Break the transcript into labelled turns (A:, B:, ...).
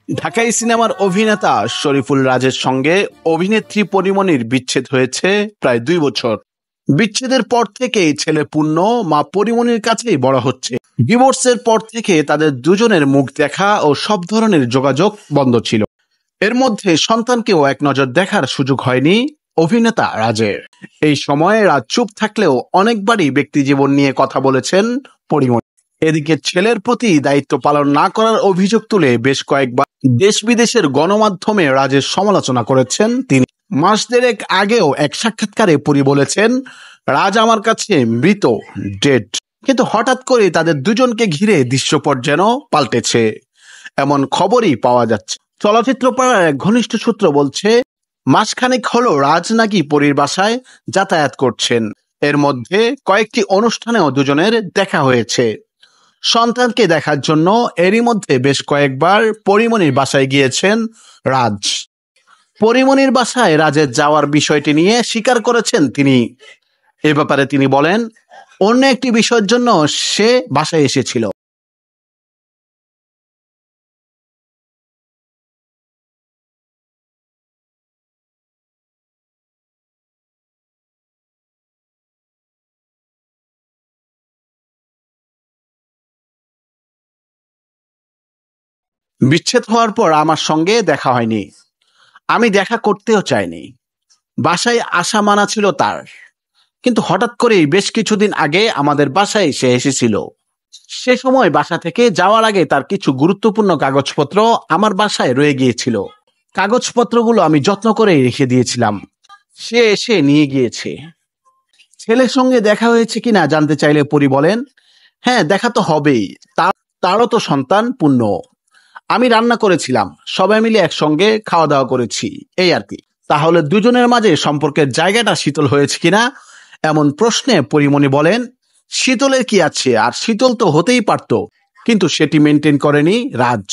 A: ঢাকাই সিনেমার অভিনেতা শরীফুল রাজের সঙ্গে অভিনেত্রী পরীমনির বিচ্ছেদ হয়েছে প্রায় 2 বছর। বিচ্ছেদের পর থেকেই ছেলে পূর্ণ মা পরীমনির কাছেই বড় হচ্ছে। ডিভোর্সের পর থেকে তাদের দুজনের মুখ দেখা ও সব ধরনের যোগাযোগ বন্ধ ছিল। এর মধ্যে সন্তানকেও এক নজর দেখার সুযোগ হয়নি অভিনেতা রাজের। এই সময়ে রাজ চুপ থাকলেও অনেকবারই ব্যক্তিজীবন নিয়ে কথা বলেছেন পরীমনি। এদিকে ছেলের প্রতি দায়িত্ব পালন না করার অভিযোগ তুলে বেশ কয়েকবার দেশ বিদেশের গণমাধ্যমে রাজের সমালোচনা করেছেন তিনি। মাস দেড়েক আগেও এক সাক্ষাৎকারে পরী বলেছেন, রাজ আমার কাছে মৃত, ডেড। কিন্তু হঠাৎ করে তাদের দুজনকে ঘিরে দৃশ্যপট যেন পাল্টেছে, এমন খবরই পাওয়া যাচ্ছে। চলচ্চিত্র পাড়ার এক ঘনিষ্ঠ সূত্র বলছে, মাসখানেক হলো রাজ নাকি পরীর বাসায় যাতায়াত করছেন। এর মধ্যে কয়েকটি অনুষ্ঠানেও দুজনের দেখা হয়েছে। সন্তানকে দেখার জন্য এরই মধ্যে বেশ কয়েকবার পরীমনির বাসায় গিয়েছেন রাজ। পরীমনির বাসায় রাজের যাওয়ার বিষয়টি নিয়ে স্বীকার করেছেন তিনি। এ ব্যাপারে তিনি বলেন, অন্য একটি বিষয়ের জন্য সে বাসায় এসেছিল। বিচ্ছেদ হওয়ার পর আমার সঙ্গে দেখা হয়নি, আমি দেখা করতেও চাইনি। বাসায় আসা মানা ছিল তার, কিন্তু হঠাৎ করেই বেশ কিছুদিন আগে আমাদের বাসায় সে এসেছিল। সে সময় বাসা থেকে যাওয়ার আগে তার কিছু গুরুত্বপূর্ণ কাগজপত্র আমার বাসায় রয়ে গিয়েছিল। কাগজপত্রগুলো আমি যত্ন করে রেখে দিয়েছিলাম। সে এসে নিয়ে গিয়েছে। ছেলের সঙ্গে দেখা হয়েছে কিনা জানতে চাইলে পরী বলেন, হ্যাঁ, দেখা তো হবেই, তারও তো সন্তান পূর্ণ। আমি রান্না করেছিলাম, সবাই মিলে একসঙ্গে খাওয়া দাওয়া করেছি, এই আর কি। তাহলে দুজনের মাঝে সম্পর্কের জায়গাটা শীতল হয়েছে কিনা এমন প্রশ্নে পরীমনি বলেন, শীতলের কি আছে, আর শীতল তো হতেই পারত, কিন্তু সেটি মেনটেন করেনি রাজ।